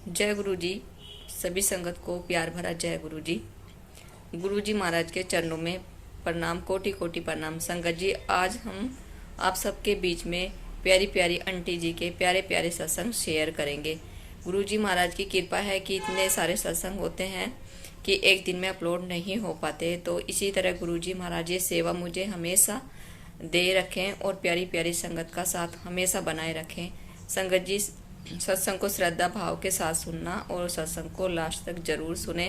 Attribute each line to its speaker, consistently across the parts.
Speaker 1: जय गुरु जी। सभी संगत को प्यार भरा जय गुरु जी। गुरु जी महाराज के चरणों में प्रणाम, कोटि कोटि प्रणाम। संगत जी, आज हम आप सबके बीच में प्यारी प्यारी आंटी जी के प्यारे प्यारे सत्संग शेयर करेंगे। गुरु जी महाराज की कृपा है कि इतने सारे सत्संग होते हैं कि एक दिन में अपलोड नहीं हो पाते। तो इसी तरह गुरु जी महाराज ये सेवा मुझे हमेशा दे रखें और प्यारी प्यारी संगत का साथ हमेशा बनाए रखें। संगत जी, सत्संग को श्रद्धा भाव के साथ सुनना और सत्संग को लास्ट तक जरूर सुने,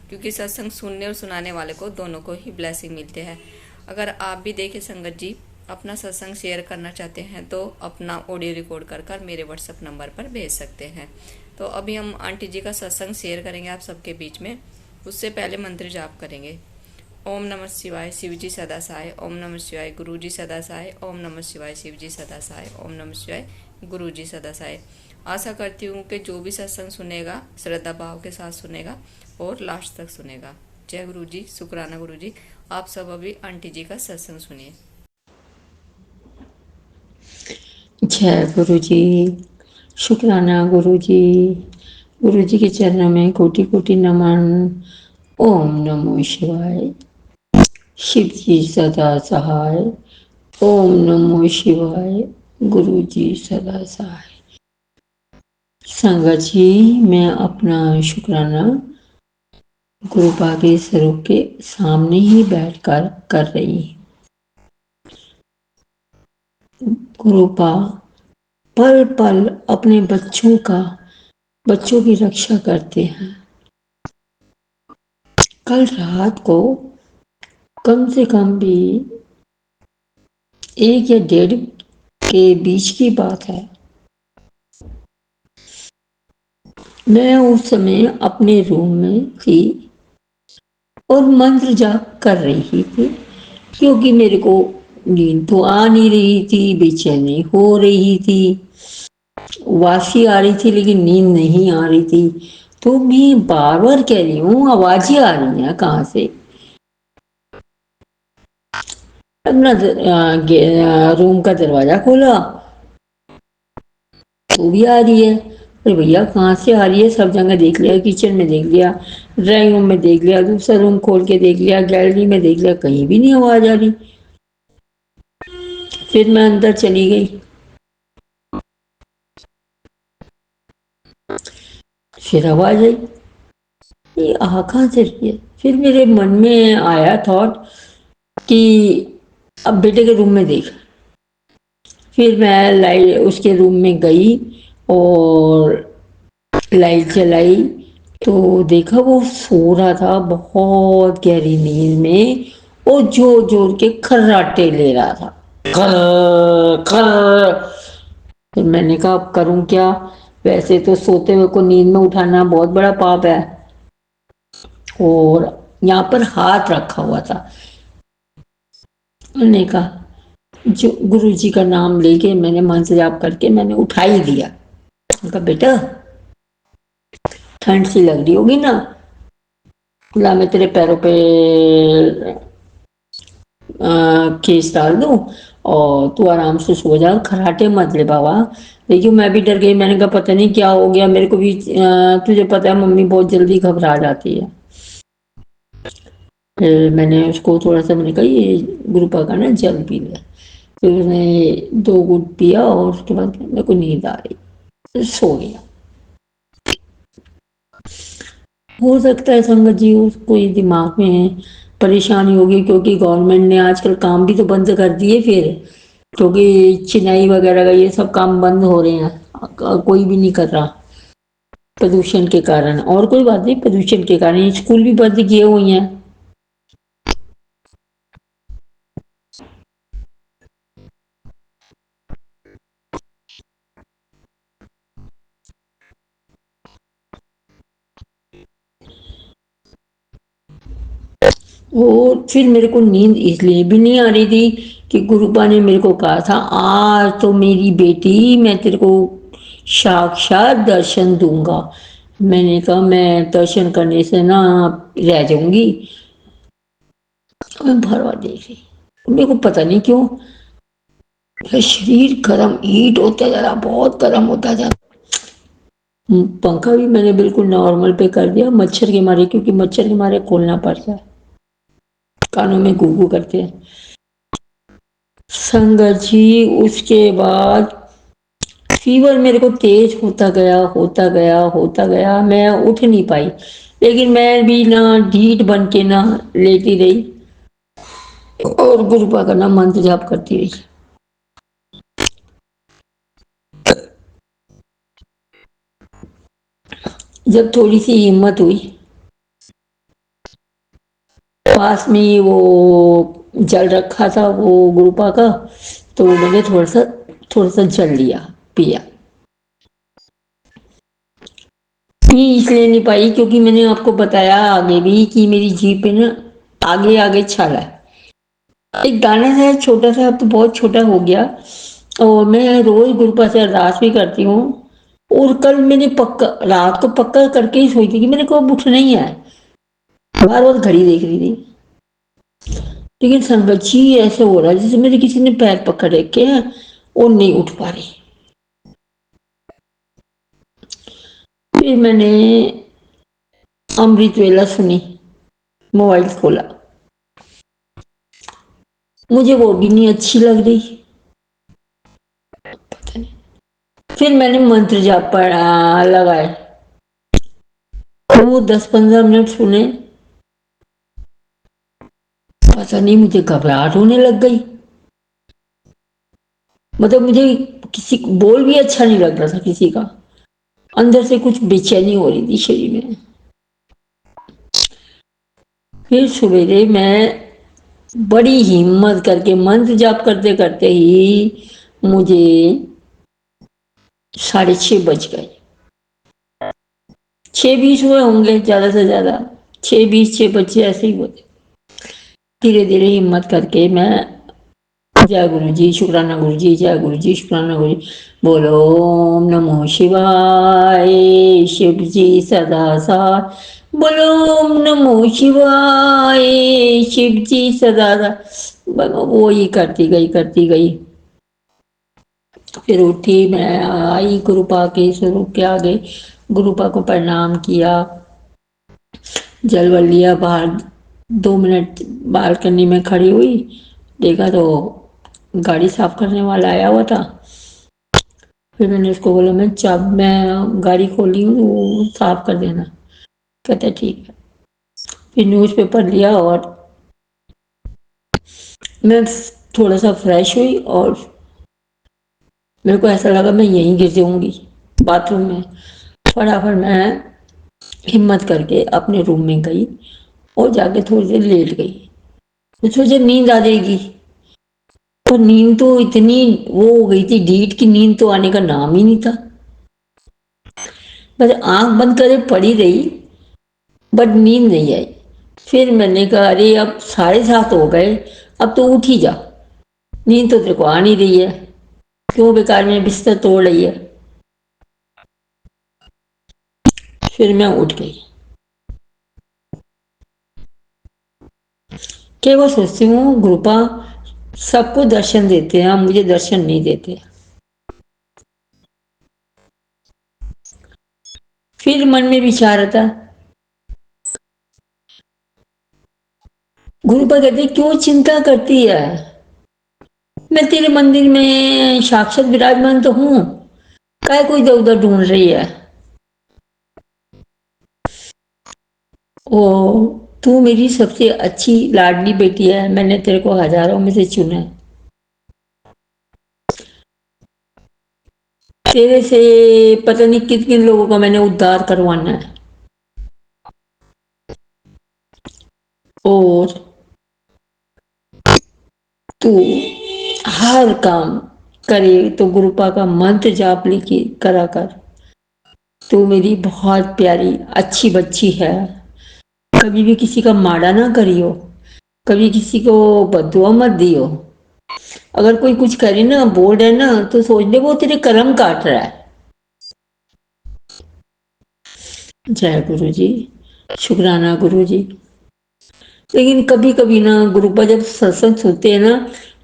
Speaker 1: क्योंकि सत्संग सुनने और सुनाने वाले को दोनों को ही ब्लेसिंग मिलते हैं। अगर आप भी देखें संगत जी, अपना सत्संग शेयर करना चाहते हैं तो अपना ऑडियो रिकॉर्ड कर कर मेरे व्हाट्सएप नंबर पर भेज सकते हैं। तो अभी हम आंटी जी का सत्संग शेयर करेंगे आप सबके बीच में। उससे पहले मंत्र जाप करेंगे। ओम नमः शिवाय, शिव जी सदा सहाय। ओम नमः शिवाय, गुरु जी सदा सहाय। ओम नमः शिवाय, शिव जी सदा सहाय। ओम नमः शिवाय, गुरु जी सदा सहाय। आशा करती हूँ कि जो भी सत्संग सुनेगा श्रद्धा भाव के साथ सुनेगा और लास्ट तक सुनेगा। जय गुरु जी, शुक्राना गुरु जी। आप सब अभी आंटी जी का सत्संग सुनिए।
Speaker 2: जय गुरु जी, शुक्राना गुरु जी। गुरु जी के चरणों में कोटि कोटि नमन। ओम नमो शिवाय, शिव जी सदा सहाय। ओम नमो शिवाय, गुरु जी सदा सहाय। संगत जी, मैं अपना शुक्राना गुरु के स्वरूप के सामने ही बैठकर कर रही हूँ। गुरुपा पल पल अपने बच्चों की रक्षा करते हैं। कल रात को कम से कम भी 1 या 1.5 के बीच की बात है। मैं उस समय अपने रूम में थी और मंत्र जाप कर रही थी, क्योंकि मेरे को नींद तो आ नहीं रही थी, बेचैनी हो रही थी, वासी आ रही थी, लेकिन नींद नहीं आ रही थी। तो मैं बार बार कह रही हूँ, आवाजें आ रही हैं कहाँ से। अपना रूम का दरवाजा खोला तो भी आ रही है। अरे भैया, कहाँ से आ रही है? सब जगह देख लिया, किचन में देख लिया, ड्राइंग रूम में देख लिया, दूसरा रूम खोल के देख लिया, गैलरी में देख लिया, कहीं भी नहीं आवाज आ रही। फिर मैं अंदर चली गई, फिर आवाज आई। ये आ कहाँ से रही है? फिर मेरे मन में आया थॉट कि अब बेटे के रूम में देख। फिर मैं लाइट उसके रूम में गई और लाइट जलाई तो देखा वो सो रहा था बहुत गहरी नींद में और जोर जोर के खर्राटे ले रहा था। खर खर। फिर मैंने कहा अब करूं क्या? वैसे तो सोते हुए को नींद में उठाना बहुत बड़ा पाप है, और यहाँ पर हाथ रखा हुआ था। मैंने कहा, जो गुरु जी का नाम लेके मैंने मंत्र जाप करके मैंने उठा ही दिया। कहा बेटा, ठंड सी लग रही होगी ना, ला मैं तेरे पैरों पे केस डाल दूं और तू आराम से सो जा, खराटे मत ले बाबा। देखियो मैं भी डर गई, मैंने कहा पता नहीं क्या हो गया मेरे को भी। तुझे पता है मम्मी बहुत जल्दी घबरा जाती है। फिर मैंने उसको थोड़ा सा, मैंने कहा ये गुरुपा का ना जल पी ले। फिर उसने 2 घूंट पिया और उसके बाद मेरे को नींद आ रही, फिर सो गया। हो सकता है संगत जी उसको ये दिमाग में परेशानी होगी, क्योंकि गवर्नमेंट ने आजकल काम भी तो बंद कर दिए। फिर क्योंकि चिनाई वगैरह का ये सब काम बंद हो रहे हैं, कोई भी नहीं कर रहा प्रदूषण के कारण। और कोई बात नहीं, प्रदूषण के कारण स्कूल भी बंद किए हुए हैं। और फिर मेरे को नींद इसलिए भी नहीं आ रही थी कि गुरुपा ने मेरे को कहा था आज तो मेरी बेटी मैं तेरे को साक्षात दर्शन दूंगा। मैंने कहा मैं दर्शन करने से ना रह जाऊंगी। मैं भरवा देख रही, मेरे को पता नहीं क्यों मेरा शरीर गर्म हीट होता जा रहा, बहुत गर्म होता जा रहा। पंखा भी मैंने बिल्कुल नॉर्मल पे कर दिया, मच्छर के मारे, क्योंकि मच्छर के मारे खोलना पड़ता है, कानों में गूगू करते हैं। संगत जी उसके बाद फीवर मेरे को तेज होता गया, होता गया, होता गया, मैं उठ नहीं पाई, लेकिन मैं भी ना ढीठ बन के ना लेटी रही और गुरुपा का ना मंत्र जाप करती रही। जब थोड़ी सी हिम्मत हुई, पास में ही वो जल रखा था वो गुरुपा का, तो मैंने थोड़ा सा जल लिया, पिया। पी इसलिए नहीं पाई क्योंकि मैंने आपको बताया आगे भी कि मेरी जीभ पे ना आगे आगे छाला है। एक दाना सा छोटा सा, अब तो बहुत छोटा हो गया, और मैं रोज गुरुपा से अरदास भी करती हूँ। और कल मैंने पक्का रात को पक्का करके ही सोई थी कि मेरे को अब उठना ही है, बार बार घड़ी देख रही थी, लेकिन संगत जी ऐसे हो रहा है जैसे मेरे किसी ने पैर पकड़ रखे हैं और नहीं उठ पा रही। फिर मैंने अमृत वेला सुनी, मोबाइल खोला, मुझे वो भी नहीं अच्छी लग रही, पता नहीं। फिर मैंने मंत्र जाप पढ़ा लगाए, वो 10-15 मिनट सुने, पता नहीं मुझे घबराहट होने लग गई, मतलब मुझे किसी बोल भी अच्छा नहीं लग रहा था किसी का, अंदर से कुछ बेचैनी हो रही थी शरीर में। फिर सवेरे मैं बड़ी हिम्मत करके मंत्र जाप करते करते ही मुझे 6:30 बज गए, 6:20 हुए होंगे ज्यादा से ज्यादा, 6:20 6:25 ऐसे ही होते। धीरे धीरे हिम्मत करके मैं जय गुरु जी, शुक्राना गुरु जी, जय गुरु जी, शुक्राना गुरु जी, बोलो ओम नमो शिवाय, शिव जी सदा साथ, बोलो ओम नमो शिवाय, शिव जी सदा साथ, वो ही करती गई। फिर उठी, मैं आई गुरुपा के स्वरूप के आगे, गुरुपा को प्रणाम किया, जल वल लिया, बाहर 2 मिनट बालकनी में खड़ी हुई, देखा तो गाड़ी साफ करने वाला आया हुआ था। फिर मैंने उसको बोला मैं गाड़ी खोली हूँ, वो साफ कर देना, कहते ठीक है। फिर न्यूज़पेपर लिया और मैं थोड़ा सा फ्रेश हुई, और मेरे को ऐसा लगा मैं यहीं गिर जाऊंगी बाथरूम में। फटाफट मैं हिम्मत करके अपने रूम में गई और जाके थोड़ी देर लेट गई, तो सोचा नींद आ जाएगी, तो नींद तो इतनी वो हो गई थी ढीठ की, नींद तो आने का नाम ही नहीं था, बस आंख बंद करे पड़ी रही, बट नींद नहीं आई। फिर मैंने कहा अरे अब 7:30 हो गए, अब तो उठ ही जा, नींद तो तेरे को आ नहीं रही है, क्यों बेकार में बिस्तर तोड़ रही है। फिर मैं उठ गई, केवल सोचती हूँ गुरुपा सबको दर्शन देते हैं, मुझे दर्शन नहीं देते। फिर मन में विचार आता, गुरुपा कहते क्यों चिंता करती है, मैं तेरे मंदिर में साक्षात विराजमान तो हूँ, काय कोई इधर उधर ढूंढ रही है। ओ, तू मेरी सबसे अच्छी लाडली बेटी है, मैंने तेरे को हजारों में से चुना है, तेरे से पता नहीं किन किन लोगों का मैंने उद्धार करवाना है, और तू हर काम करे तो गुरुपा का मंत्र जाप लिखी करा कर, तू मेरी बहुत प्यारी अच्छी बच्ची है, कभी भी किसी का माड़ा ना करियो, कभी किसी को बददुआ मत दियो, अगर कोई कुछ करे ना बोल रहा है ना तो सोच ले वो तेरे कर्म काट रहा है। जय गुरु जी, शुक्राना गुरु जी। लेकिन कभी कभी ना गुरुपा जब सत्संग सुनते हैं ना,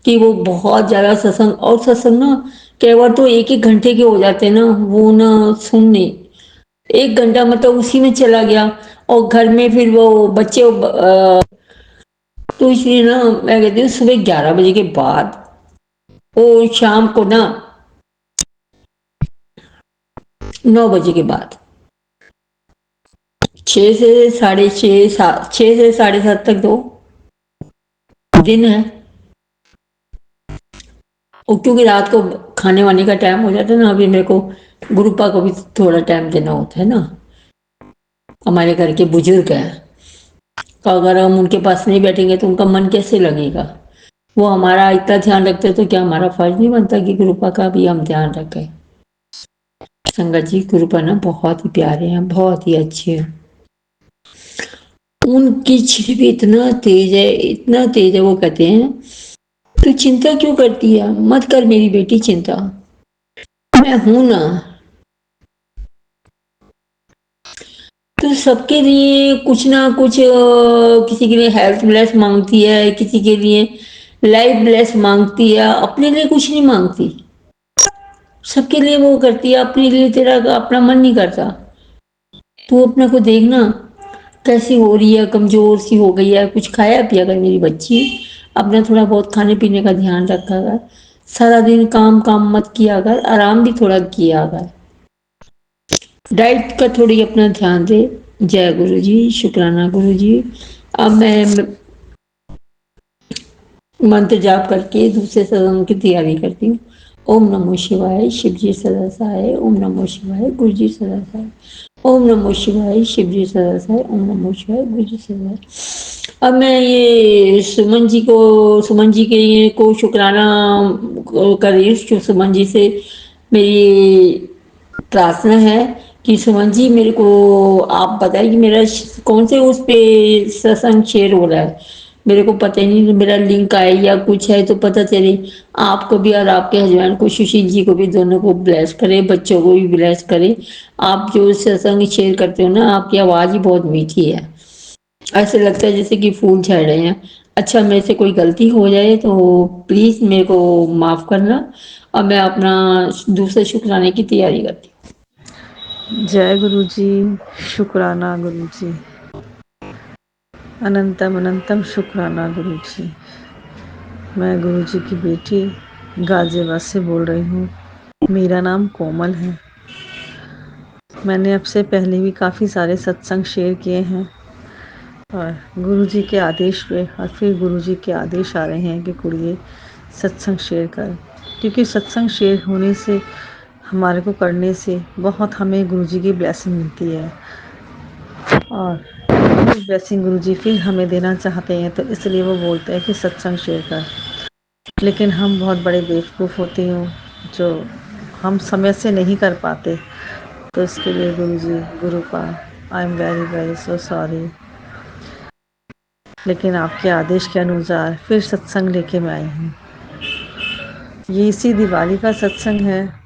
Speaker 2: कि वो बहुत ज्यादा सत्संग, और सत्संग ना कई बार तो 1-1 घंटे के हो जाते हैं ना, वो ना सुन नहीं, 1 घंटा मतलब उसी में चला गया। और घर में फिर वो बच्चे तो इसलिए ना मैं कहती हूँ सुबह 11 बजे के बाद और शाम को ना 9 बजे के बाद, 6 से 6:30 तक दो दिन है। और क्योंकि रात को खाने वाने का टाइम हो जाता है ना, अभी मेरे को गुरुपा को भी थोड़ा टाइम देना होता है ना, हमारे घर के बुजुर्ग हैं, तो अगर हम उनके पास नहीं बैठेंगे तो उनका मन कैसे लगेगा। वो हमारा इतना ध्यान रखते हैं, तो क्या हमारा फर्ज नहीं बनता कि गुरुपा का भी हम ध्यान रखें। संगत जी, गुरुपा ना बहुत ही प्यारे हैं, बहुत ही अच्छे हैं। उनकी छिप इतना तेज है, इतना तेज है। वो कहते हैं तू चिंता क्यों करती है, मत कर मेरी बेटी चिंता, मैं हूं ना। तो सबके लिए कुछ ना कुछ, किसी के लिए हेल्थ ब्लेस मांगती है, किसी के लिए लाइफ ब्लेस मांगती है, अपने लिए कुछ नहीं मांगती। सबके लिए वो करती है, अपने लिए तेरा अपना मन नहीं करता। तू अपने को देखना कैसी हो रही है, कमजोर सी हो गई है। कुछ खाया पिया कर मेरी बच्ची, अपना थोड़ा बहुत खाने पीने का ध्यान रखा कर। सारा दिन काम काम मत किया कर, आराम भी थोड़ा किया कर। डाइट का थोड़ी अपना ध्यान दे। जय गुरु जी, शुक्राना गुरु जी। अब मैं मंत्र जाप करके दूसरे सदन की तैयारी करती हूँ। ओम नमो शिवाय, शिव जी सदा सहाय। ओम नमो शिवाय, गुरु जी सदा सहाय। ओम नमो शिवाय, शिव जी सदा सहाय। ओम नमो शिवाय, गुरु जी सदा सहाय। अब मैं ये सुमन जी के ये को शुक्राना कर रही हूँ। सुमन जी से मेरी प्रार्थना है कि सुमन जी मेरे को आप बताइए कि मेरा कौन से उस पे सत्संग शेयर हो रहा है। मेरे को पता ही नहीं, तो मेरा लिंक आए या कुछ है तो पता चले। आपको भी और आपके हस्बैंड को, सुशील जी को भी, दोनों को ब्लेस करे, बच्चों को भी ब्लेस करे। आप जो सत्संग शेयर करते हो ना, आपकी आवाज़ ही बहुत मीठी है। ऐसे लगता है जैसे कि फूल झड़ रहे हैं। अच्छा, मेरे से कोई गलती हो जाए तो प्लीज़ मेरे को माफ़ करना। और मैं अपना दूसरे शुक्राने की तैयारी करती हूँ।
Speaker 3: जय गुरु जी, शुक्राना गुरु जी, अनंतम अनंतम शुक्राना गुरु जी। मैं गुरु जी की बेटी गाजियाबाद से बोल रही हूँ। मेरा नाम कोमल है। मैंने आपसे पहले भी काफ़ी सारे सत्संग शेयर किए हैं और गुरु जी के आदेश पे और फिर गुरु जी के आदेश आ रहे हैं कि कुड़िए सत्संग शेयर कर, क्योंकि सत्संग शेयर होने से, हमारे को करने से बहुत हमें गुरु जी की ब्लेसिंग मिलती है। और ब्लेसिंग गुरु जी फिर हमें देना चाहते हैं, तो इसलिए वो बोलते हैं कि सत्संग शेयर कर। लेकिन हम बहुत बड़े बेवकूफ़ होते हैं जो हम समय से नहीं कर पाते। तो इसके लिए गुरु जी, गुरुपा, I am very very so sorry. लेकिन आपके आदेश के अनुसार फिर सत्संग लेके मैं आई हूँ। ये इसी दिवाली का सत्संग है।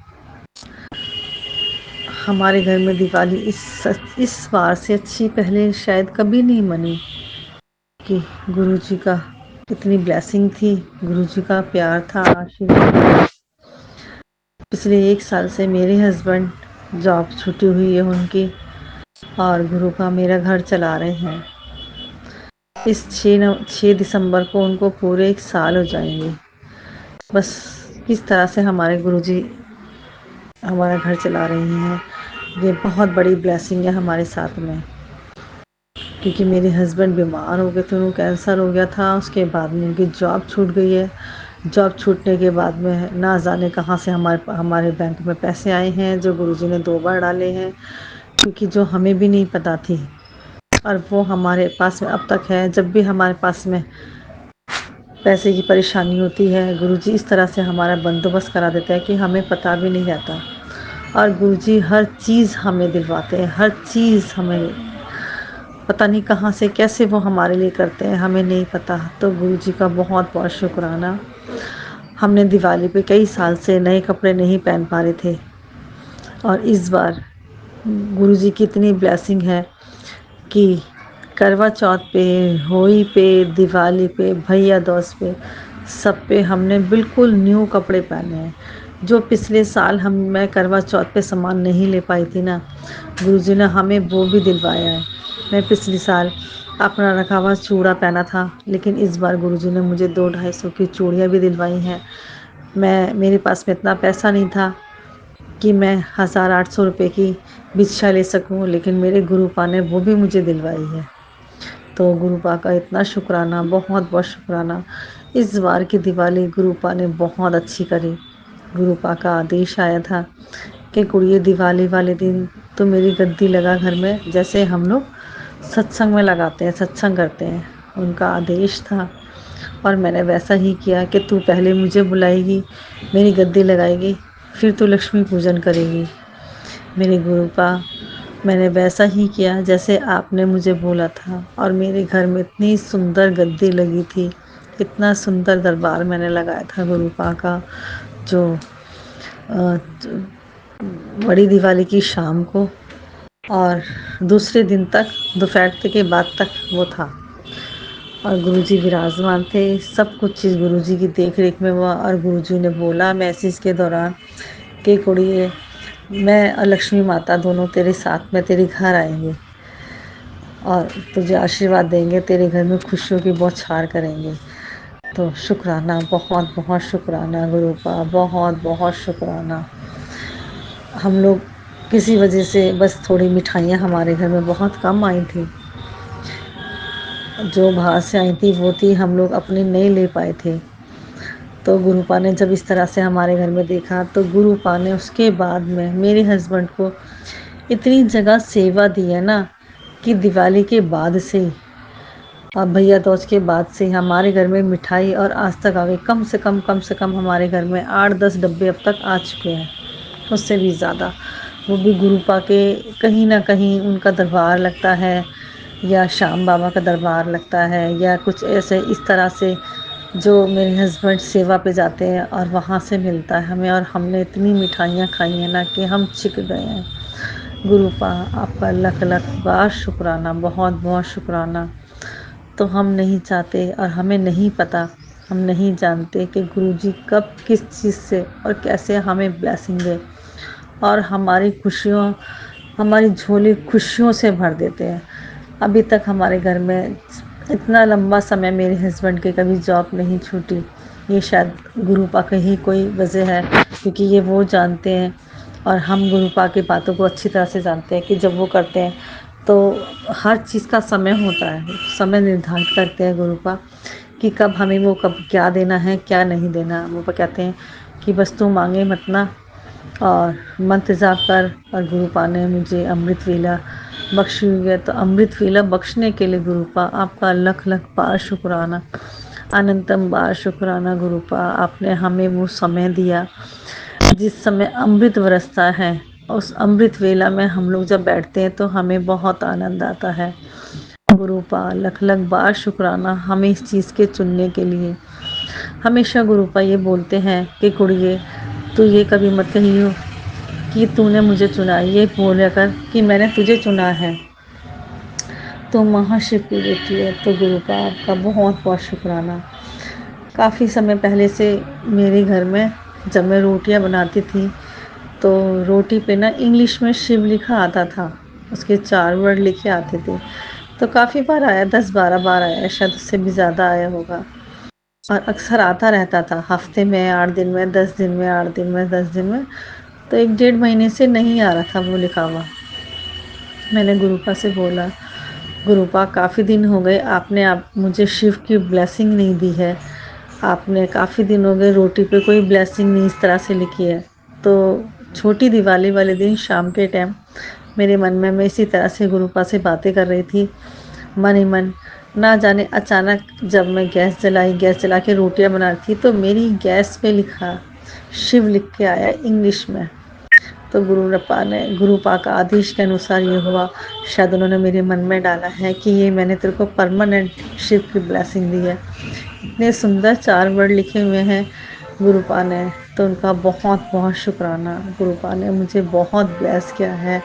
Speaker 3: हमारे घर में दिवाली इस बार से अच्छी पहले शायद कभी नहीं मनी, कि गुरु जी का इतनी ब्लेसिंग थी, गुरु जी का प्यार था, आशीर्वाद। पिछले 1 साल से मेरे हस्बैंड जॉब छुट्टी हुई है उनकी, और गुरु का मेरा घर चला रहे हैं। इस 6 दिसंबर को उनको पूरे 1 साल हो जाएंगे। बस किस तरह से हमारे गुरु जी हमारा घर चला रही हैं, ये बहुत बड़ी ब्लेसिंग है हमारे साथ में। क्योंकि मेरे हस्बैंड बीमार हो गए थे, उनको कैंसर हो गया था, उसके बाद में उनकी जॉब छूट गई है। जॉब छूटने के बाद में ना जाने कहाँ से हमारे बैंक में पैसे आए हैं, जो गुरुजी ने 2 बार डाले हैं, क्योंकि जो हमें भी नहीं पता थी, और वो हमारे पास में अब तक है। जब भी हमारे पास में पैसे की परेशानी होती है, गुरुजी इस तरह से हमारा बंदोबस्त करा देते हैं कि हमें पता भी नहीं रहता। और गुरुजी हर चीज़ हमें दिलवाते हैं, हर चीज़ हमें पता नहीं कहाँ से कैसे वो हमारे लिए करते हैं, हमें नहीं पता। तो गुरुजी का बहुत बहुत शुक्राना। हमने दिवाली पे कई साल से नए कपड़े नहीं पहन पा रहे थे, और इस बार गुरुजी की इतनी ब्लेसिंग है कि करवा चौथ पे, होली पे, दिवाली पे, भैया दूज पे, सब पे हमने बिल्कुल न्यू कपड़े पहने हैं। जो पिछले साल मैं करवा चौथ पे सामान नहीं ले पाई थी ना, गुरुजी ने हमें वो भी दिलवाया है। मैं पिछले साल अपना रखा हुआ चूड़ा पहना था, लेकिन इस बार गुरुजी ने मुझे 200-250 की चूड़ियाँ भी दिलवाई हैं। मेरे पास में इतना पैसा नहीं था कि मैं 1800 रुपये की भिक्षा ले सकूं, लेकिन मेरे गुरुपा ने वो भी मुझे दिलवाई है। तो गुरुपा का इतना शुक्राना, बहुत बहुत शुक्राना। इस बार की दिवाली गुरुपा ने बहुत अच्छी करी। गुरुपा का आदेश आया था कि कुड़िए दिवाली वाले दिन तो मेरी गद्दी लगा घर में, जैसे हम लोग सत्संग में लगाते हैं, सत्संग करते हैं। उनका आदेश था और मैंने वैसा ही किया कि तू पहले मुझे बुलाएगी, मेरी गद्दी लगाएगी, फिर तू लक्ष्मी पूजन करेगी। मेरे गुरुपा, मैंने वैसा ही किया जैसे आपने मुझे बोला था, और मेरे घर में इतनी सुंदर गद्दी लगी थी, इतना सुंदर दरबार मैंने लगाया था गुरुपा का, जो बड़ी दिवाली की शाम को और दूसरे दिन तक, दोपहर के बाद तक वो था। और गुरुजी विराजमान थे, सब कुछ चीज़ गुरुजी की देख रेख में हुआ। और गुरुजी ने बोला मैसेज के दौरान कि कुड़िए, मैं और लक्ष्मी माता दोनों तेरे साथ में तेरे घर आएंगे और तुझे आशीर्वाद देंगे, तेरे घर में खुशियों की बौछार करेंगे। तो शुक्राना, बहुत बहुत शुक्राना गुरुपा, बहुत बहुत शुक्राना। हम लोग किसी वजह से बस थोड़ी मिठाइयाँ हमारे घर में बहुत कम आई थी, जो बाहर से आई थी वो थी, हम लोग अपने नहीं ले पाए थे। तो गुरुपा ने जब इस तरह से हमारे घर में देखा, तो गुरुपा ने उसके बाद में मेरे हस्बैंड को इतनी जगह सेवा दी है ना, कि दिवाली के बाद से ही और भैया दूज के बाद से हमारे घर में मिठाई और आज तक आ गई, कम से कम हमारे घर में 8-10 डब्बे अब तक आ चुके हैं, उससे भी ज़्यादा। वो भी गुरुपा के कहीं ना कहीं उनका दरबार लगता है, या श्याम बाबा का दरबार लगता है, या कुछ ऐसे इस तरह से जो मेरे हस्बैंड सेवा पे जाते हैं और वहाँ से मिलता है हमें। और हमने इतनी मिठाइयाँ खाई हैं ना कि हम चिक गए हैं। गुरुपा, आपका लख लख बार शुक्राना, बहुत बहुत शुक्राना। तो हम नहीं चाहते और हमें नहीं पता, हम नहीं जानते कि गुरुजी कब किस चीज़ से और कैसे हमें ब्लेसिंग दे और हमारी खुशियों, हमारी झोली खुशियों से भर देते हैं। अभी तक हमारे घर में इतना लंबा समय मेरे हस्बैंड के कभी जॉब नहीं छूटी। ये शायद गुरुपा की ही कोई वजह है, क्योंकि ये वो जानते हैं और हम गुरुपा की बातों को अच्छी तरह से जानते हैं कि जब वो करते हैं तो हर चीज़ का समय होता है, समय निर्धारित करते हैं गुरुपा कि कब हमें वो कब क्या देना है क्या नहीं देना। वो कहते हैं कि बस तू मांगे मत ना और मंत्र जाप कर। और गुरुपा ने मुझे अमृत वेला बख्शी हुई है, तो अमृत वेला बख्शने के लिए गुरुपा आपका लख लख बार शुक्राना, अनंतम बार शुक्राना। गुरुपा, आपने हमें वो समय दिया जिस समय अमृत बरसता है, उस अमृत वेला में हम लोग जब बैठते हैं तो हमें बहुत आनंद आता है। गुरुपा, लख लख बार शुक्राना हमें इस चीज़ के चुनने के लिए। हमेशा गुरुपा ये बोलते हैं कि कुड़िए, तू ये कभी मत कहियो कि तूने मुझे चुना, ये बोला कर कि मैंने तुझे चुना है, तो महाशिव की बेटी है। तो गुरुपा, आपका बहुत बहुत शुक्राना। काफ़ी समय पहले से मेरे घर में जब मैं रोटियां बनाती थी तो रोटी पे ना इंग्लिश में शिव लिखा आता था, उसके 4 वर्ड लिखे आते थे। तो काफ़ी बार आया, 10-12 बार आया, शायद उससे भी ज़्यादा आया होगा। और अक्सर आता रहता था, हफ्ते में 8 दिन में, 10 दिन में, 8 दिन में, 10 दिन में। तो 1-1.5 महीने से नहीं आ रहा था वो लिखा हुआ। मैंने गुरुपा से बोला, गुरुपा काफ़ी दिन हो गए आप मुझे शिव की ब्लेसिंग नहीं दी है, आपने काफ़ी दिन हो गए रोटी पे कोई ब्लेसिंग नहीं इस तरह से लिखी है। तो छोटी दिवाली वाले दिन शाम के टाइम मेरे मन में मैं इसी तरह से गुरुपा से बातें कर रही थी, मन ही मन। ना जाने अचानक जब मैं गैस जला के रोटियां बना रही थी, तो मेरी गैस पे लिखा शिव लिख के आया इंग्लिश में। तो गुरुपा का आदेश के अनुसार ये हुआ। शायद उन्होंने मेरे मन में डाला है कि ये मैंने तेरे को परमानेंट शिव की ब्लेसिंग दी है। इतने सुंदर 4 वर्ड लिखे हुए हैं गुरुपा ने, तो उनका बहुत बहुत शुक्राना। गुरुपा ने मुझे बहुत ब्लेस किया है,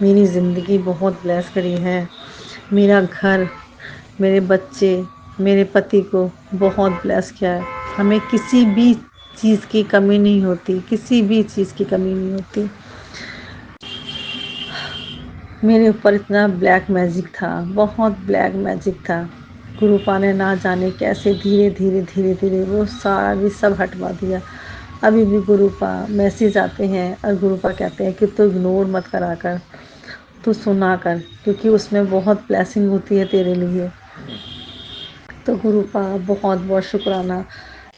Speaker 3: मेरी ज़िंदगी बहुत ब्लेस करी है, मेरा घर, मेरे बच्चे, मेरे पति को बहुत ब्लेस किया है। हमें किसी भी चीज़ की कमी नहीं होती, किसी भी चीज़ की कमी नहीं होती। मेरे ऊपर इतना ब्लैक मैजिक था, बहुत ब्लैक मैजिक था। गुरुपा ने ना जाने कैसे धीरे धीरे धीरे धीरे वो सारा भी सब हटवा दिया। अभी भी गुरुपा मैसेज आते हैं और गुरुपा कहते हैं कि तू इग्नोर मत करा कर, तू सुना कर, क्योंकि उसमें बहुत ब्लेसिंग होती है तेरे लिए। तो गुरुपा बहुत बहुत शुक्राना।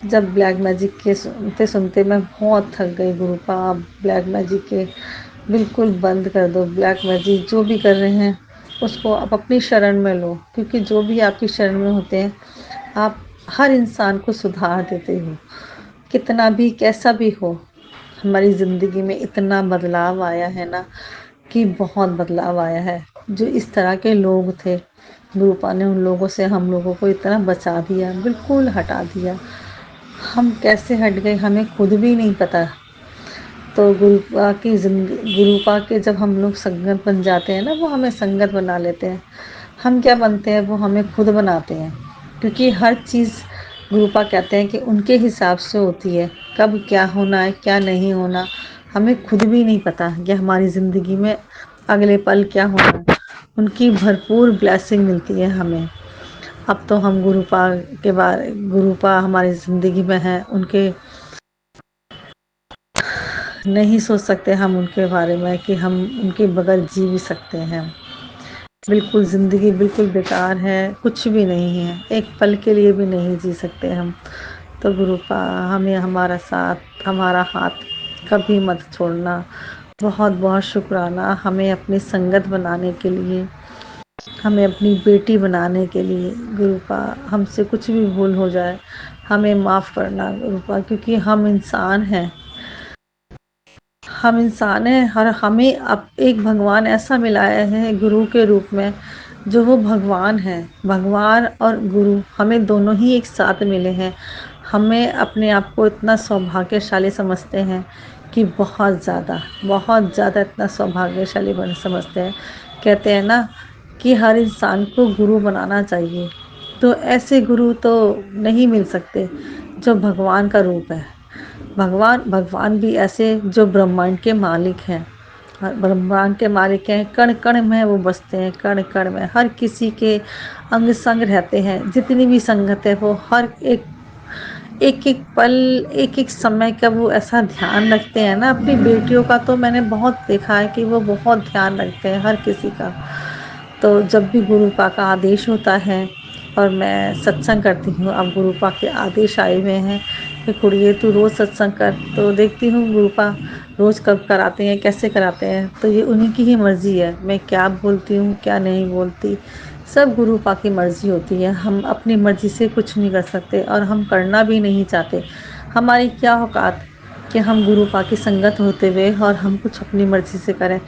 Speaker 3: जब ब्लैक मैजिक के सुनते सुनते मैं बहुत थक गई। गुरुपा आप ब्लैक मैजिक के बिल्कुल बंद कर दो। ब्लैक मैजिक जो भी कर रहे हैं उसको आप अपनी शरण में लो, क्योंकि जो भी आपकी शरण में होते हैं आप हर इंसान को सुधार देते हो, कितना भी कैसा भी हो। हमारी ज़िंदगी में इतना बदलाव आया है ना, कि बहुत बदलाव आया है। जो इस तरह के लोग थे, गुरुपा ने उन लोगों से हम लोगों को इतना बचा दिया, बिल्कुल हटा दिया। हम कैसे हट गए हमें खुद भी नहीं पता। तो गुरुपा के जब हम लोग संगत बन जाते हैं ना, वो हमें संगत बना लेते हैं। हम क्या बनते हैं वो हमें खुद बनाते हैं, क्योंकि हर चीज़ गुरुपा कहते हैं कि उनके हिसाब से होती है। कब क्या होना है क्या नहीं होना हमें खुद भी नहीं पता, कि हमारी ज़िंदगी में अगले पल क्या होना है। उनकी भरपूर ब्लेसिंग मिलती है हमें। अब तो हम गुरुपा हमारी ज़िंदगी में है, उनके नहीं सोच सकते हम उनके बारे में कि हम उनके बगैर जी भी सकते हैं। बिल्कुल ज़िंदगी बिल्कुल बेकार है, कुछ भी नहीं है, एक पल के लिए भी नहीं जी सकते हम। तो गुरुपा हमें हमारा साथ हमारा हाथ कभी मत छोड़ना। बहुत बहुत शुक्राना हमें अपनी संगत बनाने के लिए, हमें अपनी बेटी बनाने के लिए। गुरुपा हमसे कुछ भी भूल हो जाए हमें माफ़ करना गुरुपा, क्योंकि हम इंसान हैं, हम इंसान हैं और हमें अब एक भगवान ऐसा मिलाया है गुरु के रूप में, जो वो भगवान है। भगवान और गुरु हमें दोनों ही एक साथ मिले हैं। हमें अपने आप को इतना सौभाग्यशाली समझते हैं कि बहुत ज़्यादा इतना सौभाग्यशाली बन समझते हैं। कहते हैं ना कि हर इंसान को गुरु बनाना चाहिए। तो ऐसे गुरु तो नहीं मिल सकते जो भगवान का रूप है। भगवान भी ऐसे जो ब्रह्मांड के मालिक हैं, ब्रह्मांड के मालिक हैं। कण कण में वो बसते हैं, कण कण में हर किसी के अंग संग रहते हैं। जितनी भी संगत है वो हर एक एक पल एक एक समय का वो ऐसा ध्यान रखते हैं ना। अपनी बेटियों का तो मैंने बहुत देखा है कि वो बहुत ध्यान रखते हैं हर किसी का। तो जब भी गुरुपा का आदेश होता है और मैं सत्संग करती हूँ, अब गुरुपा के आदेश आए हुए हैं कि कुड़िए तू रोज़ सत्संग कर, तो देखती हूँ गुरुपा रोज़ कब कराते हैं कैसे कराते हैं। तो ये उन्हीं की ही मर्ज़ी है, मैं क्या बोलती हूँ क्या नहीं बोलती, सब गुरुपा की मर्ज़ी होती है। हम अपनी मर्ज़ी से कुछ नहीं कर सकते और हम करना भी नहीं चाहते। हमारी क्या औकात कि हम गुरुपा की संगत होते हुए और हम कुछ अपनी मर्ज़ी से करें,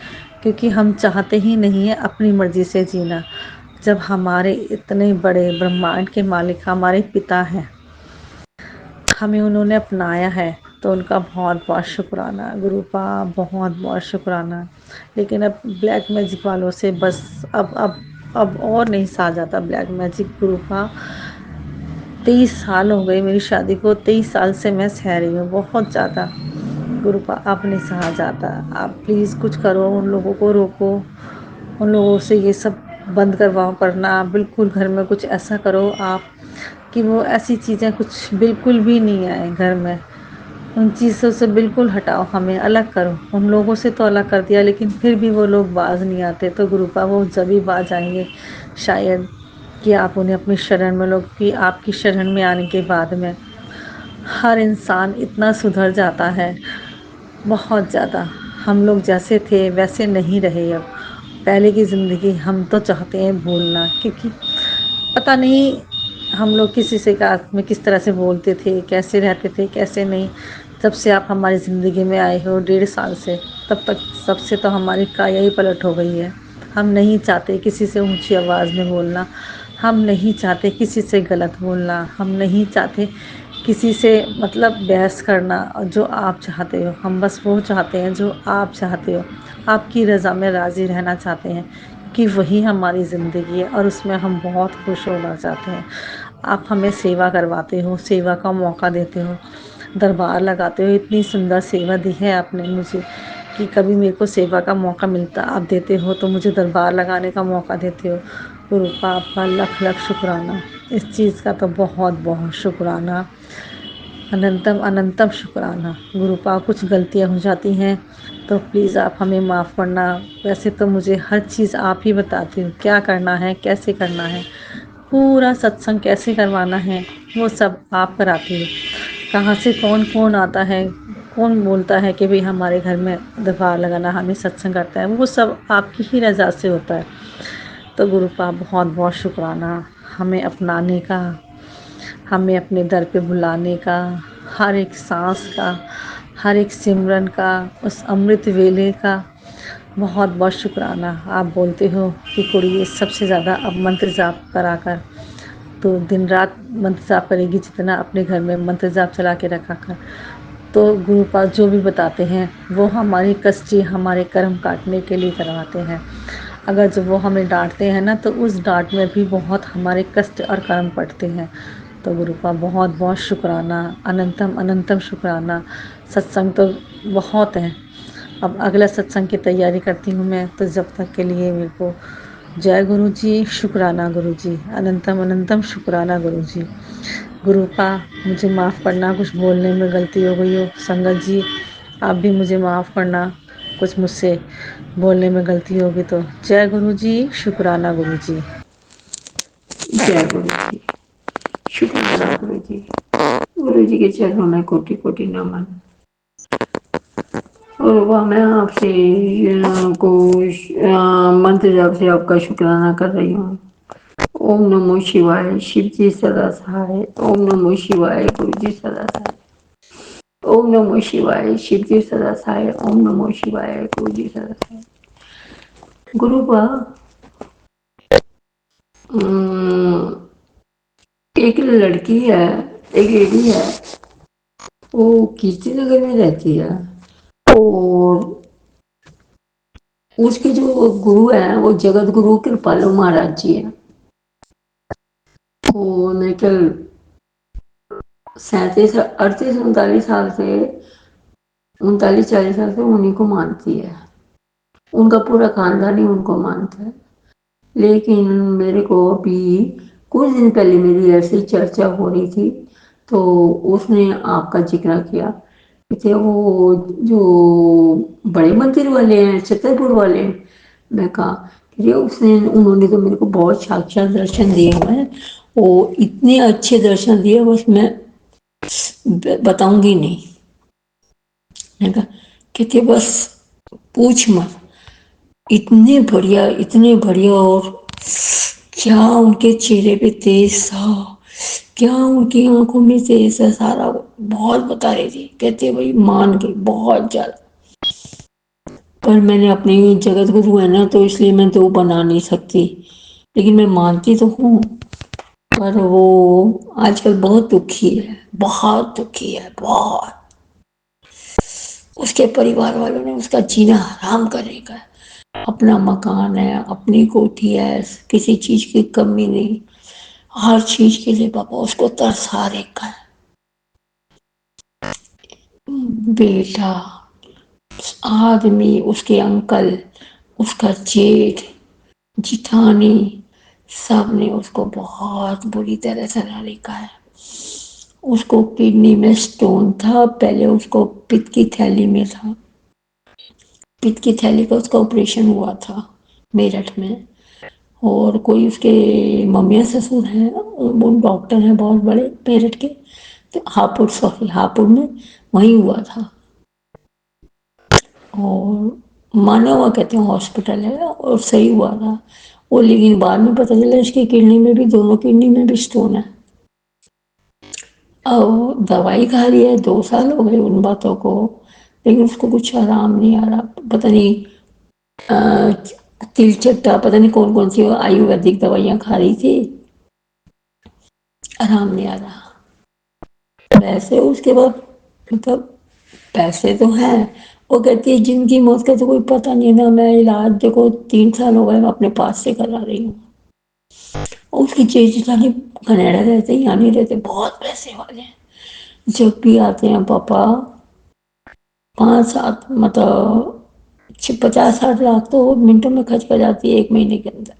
Speaker 3: क्योंकि हम चाहते ही नहीं है अपनी मर्ज़ी से जीना। जब हमारे इतने बड़े ब्रह्मांड के मालिक हमारे पिता हैं, हमें उन्होंने अपनाया है, तो उनका बहुत बहुत शुक्राना गुरुपा, बहुत बहुत शुक्राना। लेकिन अब ब्लैक मैजिक वालों से बस अब और नहीं सहा जाता ब्लैक मैजिक। गुरुपा 23 साल हो गए मेरी शादी को, 23 साल से मैं सह रही हूँ बहुत ज़्यादा। गुरुपा अब नहीं सहा जाता, आप प्लीज़ कुछ करो, उन लोगों को रोको, उन लोगों से ये सब बंद करवाओ करना। बिल्कुल घर में कुछ ऐसा करो आप कि वो ऐसी चीज़ें कुछ बिल्कुल भी नहीं आए घर में। उन चीज़ों से बिल्कुल हटाओ, हमें अलग करो। उन लोगों से तो अलग कर दिया लेकिन फिर भी वो लोग बाज नहीं आते। तो गुरुपा वो जब ही बाज आएंगे शायद कि आप उन्हें अपनी शरण में लो, कि आपकी शरण में आने के बाद में हर इंसान इतना सुधर जाता है, बहुत ज़्यादा। हम लोग जैसे थे वैसे नहीं रहे अब। पहले की ज़िंदगी हम तो चाहते हैं भूलना, क्योंकि पता नहीं हम लोग किसी से में किस तरह से बोलते थे, कैसे रहते थे कैसे नहीं। जब से आप हमारी ज़िंदगी में आए हो 1.5 साल से, तब तक सबसे तो हमारी काया ही पलट हो गई है। हम नहीं चाहते किसी से ऊंची आवाज़ में बोलना, हम नहीं चाहते किसी से गलत बोलना, हम नहीं चाहते किसी से मतलब बहस करना। और जो आप चाहते हो, हम बस वो चाहते हैं जो आप चाहते हो। आपकी रज़ा में राज़ी रहना चाहते हैं, कि वही हमारी ज़िंदगी है और उसमें हम बहुत खुश होना चाहते हैं। आप हमें सेवा करवाते हो, सेवा का मौका देते हो। दरबार लगाते हो। इतनी सुंदर सेवा दी है आपने मुझे कि कभी मेरे को सेवा का मौका मिलता आप देते हो, तो मुझे दरबार लगाने का मौका देते हो। गुरुपा आपका लख लख शुक्राना, इस चीज़ का तो बहुत बहुत शुक्राना, अनंतम अनंतम शुक्राना। गुरुपा कुछ गलतियाँ हो जाती हैं तो प्लीज़ आप हमें माफ़ करना। वैसे तो मुझे हर चीज़ आप ही बताती हो, क्या करना है, कैसे करना है, पूरा सत्संग कैसे करवाना है, वो सब आप कराती हो। कहाँ से कौन कौन आता है, कौन बोलता है कि भाई हमारे घर में दरबार लगाना, हमें सत्संग करता है, वो सब आपकी ही रज़ा से होता है। तो गुरुपा बहुत बहुत शुक्राना हमें अपनाने का, हमें अपने दर पे बुलाने का, हर एक सांस का, हर एक सिमरन का, उस अमृत वेले का बहुत बहुत शुक्राना। आप बोलते हो कि कुड़ी सबसे ज़्यादा अब मंत्र जाप करा कर, तो दिन रात मंत्र जाप करेगी जितना अपने घर में मंत्र जाप चला के रखा कर। तो गुरुपाल जो भी बताते हैं वो हमारी कष्टी, हमारे कर्म काटने के लिए करवाते हैं। अगर जब वो हमें डांटते हैं ना, तो उस डांट में भी बहुत हमारे कष्ट और कर्म पड़ते हैं। तो गुरुपाल बहुत बहुत शुक्राना, अनंतम अनंतम शुक्राना। सत्संग तो बहुत है, अब अगला सत्संग की तैयारी करती हूँ मैं, तो जब तक के लिए मेरे को जय गुरु जी, शुक्राना गुरु जी, अनंतम अनंतम शुक्राना गुरु जी। गुरुपा मुझे माफ़ करना, कुछ बोलने में गलती हो गई हो। संगत जी आप भी मुझे माफ़ करना, कुछ मुझसे बोलने में गलती होगी तो। जय गुरु जी, शुक्राना गुरु जी।
Speaker 2: जय गुरु जी, शुक्राना गुरु जी। गुरु जी के चरणों में कोटि कोटि नमन। और वह मैं आपसे मंत्र जाप से आपका शुक्राना कर रही हूँ। ओम नमो शिवाय, शिव जी सदा सहाय। ओम नमो शिवाय, गुरु जी सदा सहाय। ओम नमो शिवाय, शिव जी सदा सहाय। ओम नमो शिवाय, गुरु जी सदा सहाय। गुरु बा एक लड़की है, एक लेडी है, वो कीर्ति नगर में रहती है, और उसके जो गुरु है वो जगत गुरु कृपालु महाराज जी है। वो मेरे ख्याल 37 38 39 साल से, 39 40 साल से उन्हीं को मानती है। उनका पूरा खानदान ही उनको मानता है। लेकिन मेरे को अभी कुछ दिन पहले मेरी ऐसी चर्चा हो रही थी, तो उसने आपका जिक्र किया कि वो जो बड़े मंदिर वाले हैं, छतरपुर वाले, मैं कहा कि उसने उन्होंने तो मेरे को बहुत साक्षात दर्शन दिए हुए हैं, वो इतने अच्छे दर्शन दिए, बस मैं बताऊंगी नहीं। मैंने कहा कहते बस पूछ मत, इतने बढ़िया, और क्या उनके चेहरे पे तेज था, क्या उनकी आंखों में तेज था, सारा बहुत बता रही थी। कहते भाई मान गई बहुत ज्यादा। पर मैंने अपनी जगत गुरु है ना, तो इसलिए मैं तो बना नहीं सकती, लेकिन मैं मानती तो हूँ। पर वो आजकल बहुत दुखी है, बहुत दुखी है, बहुत। उसके परिवार वालों ने उसका जीना हराम कर रखा है। अपना मकान है, अपनी कोठी है, किसी चीज की कमी नहीं, हर चीज के लिए पापा उसको तरसा रखा है। बेटा, आदमी, उसके अंकल, उसका जेठ, जिठानी, सब ने उसको बहुत बुरी तरह सजा रखा है। उसको किडनी में स्टोन था, पहले उसको पित्त की थैली में था, पित्त की थैली का उसका ऑपरेशन हुआ था मेरठ में। और कोई उसके मम्मिया ससुर हैं, वो डॉक्टर हैं बहुत बड़े मेरठ के, तो हापुड़ में वहीं हुआ था। और माना हुआ कहते हैं हॉस्पिटल है, और सही हुआ था वो। लेकिन बाद में पता चला इसकी किडनी में भी, दोनों किडनी में भी स्टोन है। अब दवाई खा रही है, 2 साल हो गए उन बातों को, लेकिन उसको कुछ आराम नहीं आ रहा। पता नहीं तिलचट्टा, पता नहीं कौन कौन सी आयुर्वेदिक दवाइयाँ खा रही थी, आराम नहीं आ रहा। वैसे उसके बाद मतलब पैसे तो हैं। वो कहती है जिंदगी मौत का तो कोई पता नहीं ना, मैं इलाज देखो 3 साल हो गए मैं अपने पास से करा रही हूँ। और उसकी जेठानी कनाडा रहते, यहाँ नहीं रहते, बहुत पैसे वाले हैं। जब भी आते हैं पापा 5-7 मतलब 50-60 लाख तो मिनटों में खर्च कर जाती है 1 महीने के अंदर,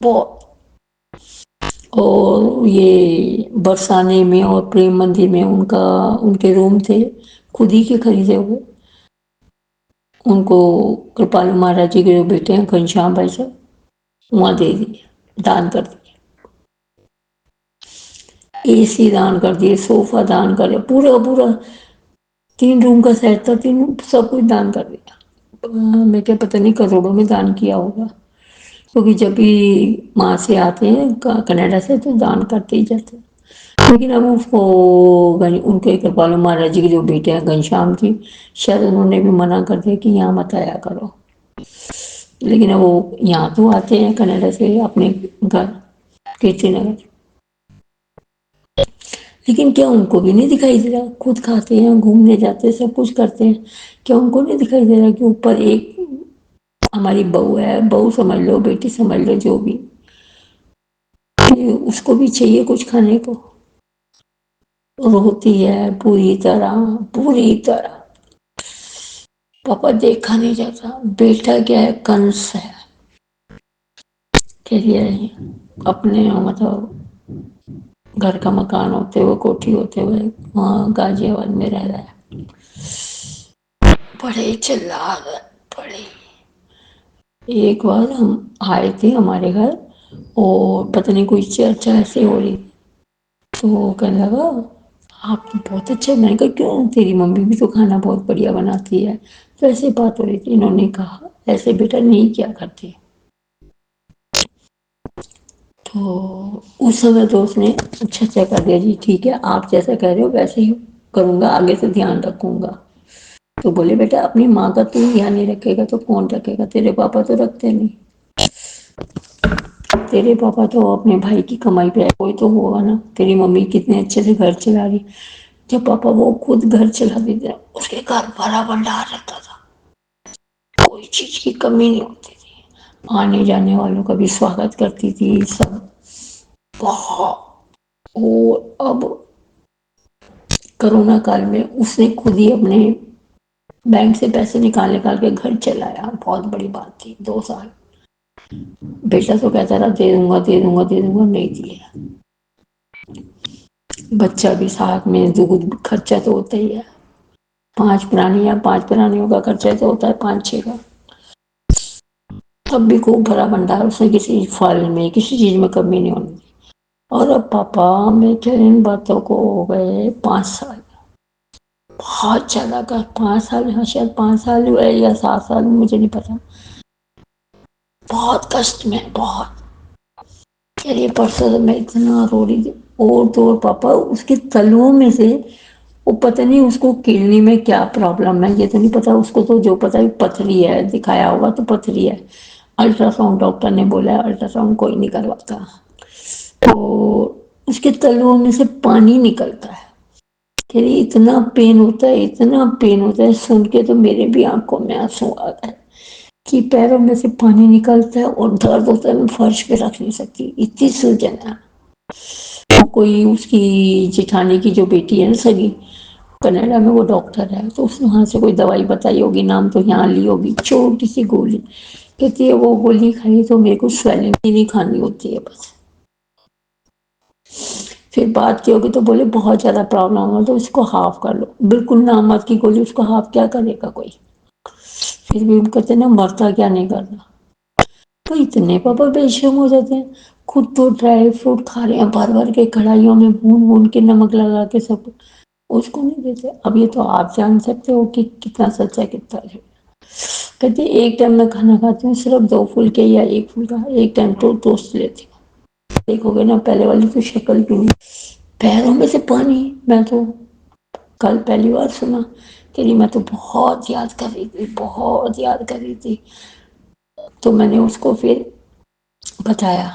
Speaker 2: बहुत। और ये बरसाने में और प्रेम मंदिर में उनका उनके रूम थे, खुद ही के खरीदे हुए। उनको कृपालु महाराज जी के जो बेटे हैं घनश्याम भाई साहब, वहाँ दे दिए, दान कर दिए। एसी दान कर दिए, सोफा दान कर दिया, पूरा का पूरा 3 रूम का सेट था, 3 सब कुछ दान कर दिया। मैं क्या पता नहीं करोड़ों में दान किया होगा, क्योंकि जब भी वहाँ से आते हैं कनाडा से तो दान करते ही जाते हैं। लेकिन अब उसको उनके कृपालु महाराज जी के जो बेटे हैं घनश्याम जी, शायद उन्होंने भी मना कर दिया कि यहाँ मत आया करो। लेकिन अब वो यहाँ तो आते हैं कनाडा से अपने घर कीर्तिनगर। लेकिन क्या उनको भी नहीं दिखाई दे रहा? खुद खाते हैं, घूमने जाते हैं, सब कुछ करते हैं, क्या उनको नहीं दिखाई दे रहा कि ऊपर एक हमारी बहू है, बहू समझ लो, बेटी समझ लो, जो भी, उसको भी चाहिए कुछ खाने को। रोती है पूरी तरह, पूरी तरह। पापा देखा नहीं जाता, बेटा क्या है, कंस है। कह दिया अपने मतलब घर का मकान होते हुए, कोठी होते हुए वहाँ गाजियाबाद में रह रहा है। बड़े चिल्ला रहे, बड़े। एक बार हम आए थे हमारे घर और पता नहीं कोई चर्चा ऐसे हो रही, तो वो कहने लगा आप तो बहुत अच्छे। मैंने कहा क्यों, तेरी मम्मी भी तो खाना बहुत बढ़िया बनाती है। तो ऐसे बात हो रही थी, इन्होंने कहा ऐसे बेटा नहीं क्या करती। तो उस समय तो उसने अच्छा अच्छा कर दिया, जी ठीक है आप जैसा कह रहे हो वैसे ही करूँगा, आगे से ध्यान रखूँगा। तो बोले बेटा अपनी माँ का तू ध्यान नहीं रखेगा तो कौन रखेगा, तेरे पापा तो रखते नहीं। तेरे पापा तो अपने भाई की कमाई पे कोई तो होगा ना। तेरी मम्मी कितने अच्छे से घर चला रही, जब पापा वो खुद घर चलाते थे उसके घर भरा भंडार रहता था, कोई चीज की कमी नहीं होती थी, आने जाने वालों का भी स्वागत करती थी सब, बहुत। और अब कोरोना काल में उसने खुद ही अपने बैंक से पैसे निकाल निकाल के घर चलाया, बहुत बड़ी बात थी। 2 साल बेटा तो कहता रहा दे दूंगा दे दूंगा दे दूंगा, नहीं दिया। बच्चा भी साथ में, दूध खर्चा तो होता ही है, 5 प्राणियों का खर्चा तो होता है 5-6 का। तब भी खूब भरा भंडार, उसने किसी फल में किसी चीज में कमी नहीं होनी। और अब पापा में क्या इन बातों को हो गए 5 साल, बहुत ज्यादा का 5 साल, हाँ शायद 5 साल हुए या 7 साल, मुझे नहीं पता। बहुत कष्ट में, बहुत। चलिए परसों तो मैं इतना रो रही थी, और तो और पापा उसके तलुओं में से, वो पता नहीं उसको किडनी में क्या प्रॉब्लम है, ये तो नहीं पता उसको, तो जो पता है पथरी है, दिखाया होगा तो पथरी है। अल्ट्रासाउंड डॉक्टर ने बोला है, अल्ट्रासाउंड कोई नहीं करवाता। तो उसके तलुओं में से पानी निकलता है, कह रही इतना पेन होता है, इतना पेन होता है, सुन के तो मेरे भी आंखों में आंसू आ गए कि पैरों में से पानी निकलता है और दर्द होता है, मैं फर्श पे रख नहीं सकती, इतनी सूजन है। तो कोई उसकी जिठानी की जो बेटी है ना सगी, कनाडा में वो डॉक्टर है, तो उसने वहां से कोई दवाई बताई होगी, नाम तो यहाँ ली होगी, छोटी सी गोली, कहती है वो गोली खाई तो मेरे को स्वेलिंग ही नहीं खानी होती है बस। फिर बात की होगी तो बोले बहुत ज्यादा प्रॉब्लम हो तो उसको हाफ कर लो, बिल्कुल नामत की गोली, उसको हाफ क्या करेगा कोई। फिर भी हम कहते ना मरता क्या नहीं करना। तो इतने पापा बेशरम हो जाते हैं, खुद तो ड्राई फ्रूट खा रहे हैं भर भर के कढ़ाइयों में, भून भून के नमक लगा के सब, उसको नहीं देते। अब ये तो आप जान सकते हो कि कितना सच है कितना झूठ। कहते एक टाइम मैं खाना खाती हूँ सिर्फ 2 फुलके या 1 फुलका, एक टाइम तो टोस्ट लेती हूँ। देखोगे ना पहले वाली तो शक्ल भी नहीं, पैरों में से पानी। मैं तो कल पहली बार सुना, तेरी मैं तो बहुत याद कर रही थी, बहुत याद कर रही थी। तो मैंने उसको फिर बताया,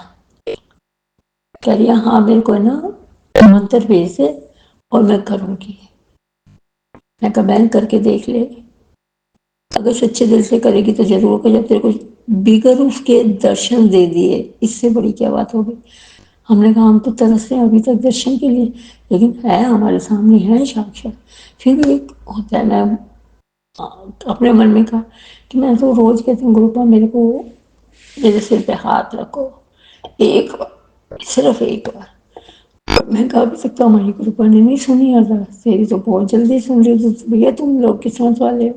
Speaker 2: कह रही हाँ मेरे को है ना मंत्र भेज दे और मैं करूँगी। मैं कहा बहन करके देख ले, अगर सच्चे दिल से करेगी तो जरूर होगा, जब तेरे को बिगर उसके दर्शन दे दिए, इससे बड़ी क्या बात होगी। हमने कहा हम तो तरस रहे हैं अभी तक दर्शन के लिए, लेकिन है हमारे सामने है साक्षात। फिर भी एक होता है, मैं अपने मन में कहा कि मैं तो रोज कहती हूँ गुरुपा मेरे को मेरे सिर पे हाथ रखो एक बार, सिर्फ एक बार। मैं कहा अभी तक तो हमारी कृपा ने नहीं सुनी अरदास, तेरी तो बहुत जल्दी सुन रही, तो भैया तुम लोग किस्मत वाले हो।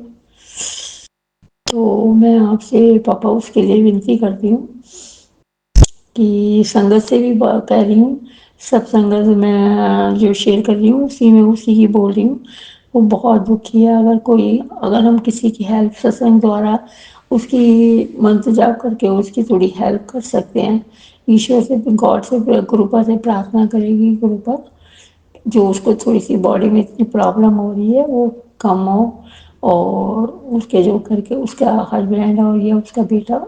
Speaker 2: तो मैं आपसे पापा उसके लिए विनती करती हूँ कि संगत से भी बात कह रही हूँ, सब संगत मैं जो शेयर कर रही हूँ उसी में उसी की बोल रही हूँ। वो बहुत दुखी है, अगर हम किसी की हेल्प सत्संग द्वारा उसकी मंत्र जाप करके उसकी थोड़ी हेल्प कर सकते हैं, ईश्वर से गॉड से कृपा से प्रार्थना करेगी, कृपा जो उसको थोड़ी सी बॉडी में इतनी प्रॉब्लम हो रही है वो कम हो, और उसके जो करके उसका हस्बैंड और या उसका बेटा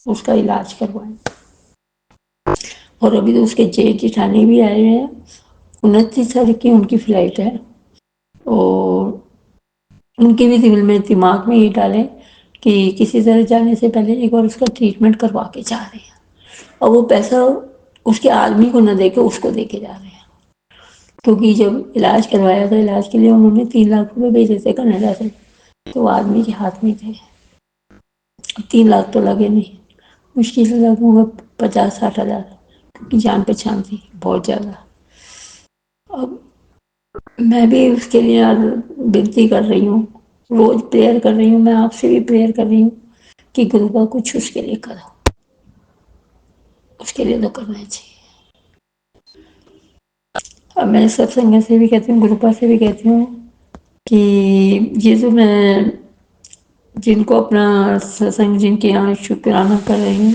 Speaker 2: उसका इलाज करवाएं। और अभी तो उसके जेठ जिठानी भी आए हुए हैं, 29 तारीख की उनकी फ्लाइट है, और उनके भी दिल में दिमाग में ये डालें कि किसी तरह जाने से पहले एक बार उसका ट्रीटमेंट करवा के जा रहे हैं, और वो पैसा उसके आदमी को न दे के उसको दे के जा रहे हैं, क्योंकि जब इलाज करवाया था इलाज के लिए उन्होंने 3 लाख रुपए भेजे थे कनाडा से, तो वो आदमी के हाथ में थे, 3 लाख तो लगे नहीं, मुश्किल से लगे होंगे 50-60 हज़ार, क्योंकि जान पहचान थी बहुत ज़्यादा। अब मैं भी उसके लिए यार विनती कर रही हूँ, रोज प्रेयर कर रही हूँ, मैं आपसे भी प्रेयर कर रही हूँ कि गुरु का कुछ उसके लिए करो, उसके लिए तो करना चाहिए। अब मैं सत्संग से भी कहती हूँ, गुरुपा से भी कहती हूँ कि ये जो मैं जिनको अपना सत्संग जिनके यहाँ शुक्राना कर रही हूँ,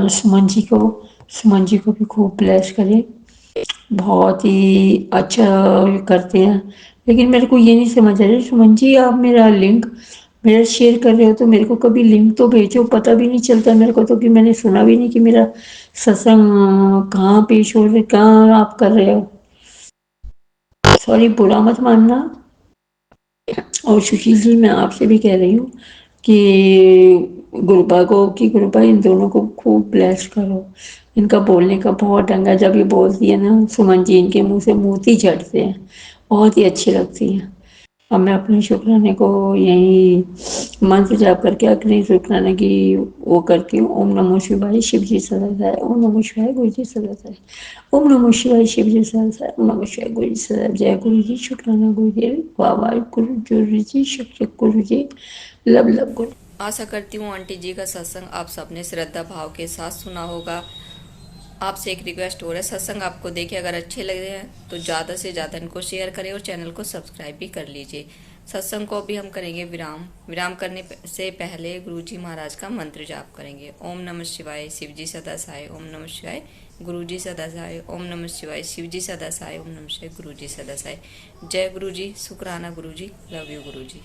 Speaker 2: सुमन जी को भी खूब ब्लेस करें, बहुत ही अच्छा करते हैं। लेकिन मेरे को ये नहीं समझ आ रहा सुमन जी, आप मेरा लिंक मेरा शेयर कर रहे हो तो मेरे को कभी लिंक तो भेजो, पता भी नहीं चलता मेरे को तो, कि मैंने सुना भी नहीं कि मेरा सत्संग कहाँ पेश हो रहा है, कहाँ आप कर रहे हो। सॉरी, बुरा मत मानना। और सुशील जी, मैं आपसे भी कह रही हूँ कि गुरुपा इन दोनों को खूब ब्लेस करो, इनका बोलने का बहुत ढंग है, जब ये बोलती है ना सुमन जी, इनके मुंह से मोती झड़ते हैं, बहुत ही अच्छी लगती हैं। अब मैं अपने शुक्राने को यही मंत्र जाप करके अपने शुक्राने की वो करती हूँ। ओम नमो शिवाय, शिव जी सदा सहाय, ओम नमो शिवाय, गुरु जी सदा सहाय, ओम नमो शिवाय, शिव जी सदा सहाय, ओम नमो शिवाय, गुरु जी सदा। जय गुरु जी, शुक्राना गुरु जी, वाह वाह गुरु जी, शुक्र गुरु जी, लब लब गुरु।
Speaker 1: आशा करती हूँ आंटी जी का सत्संग आप सबने श्रद्धा भाव के साथ सुना होगा। आपसे एक रिक्वेस्ट हो रहा है, सत्संग आपको देखे अगर अच्छे लग रहे हैं तो ज़्यादा से ज़्यादा इनको शेयर करें और चैनल को सब्सक्राइब भी कर लीजिए। सत्संग को भी हम करेंगे विराम करने से पहले गुरुजी महाराज का मंत्र जाप करेंगे। ओम नमः शिवाय, शिव जी सदा सहाय, ओम नमः शिवाय, गुरु जी सदा सहाय, ओम नमः शिवाय, शिव जी सदा सहाय, ओम नमः शिवाय, गुरु जी सदा सहाय। जय गुरु जी, शुक्राना गुरु जी, लव यू गुरु जी।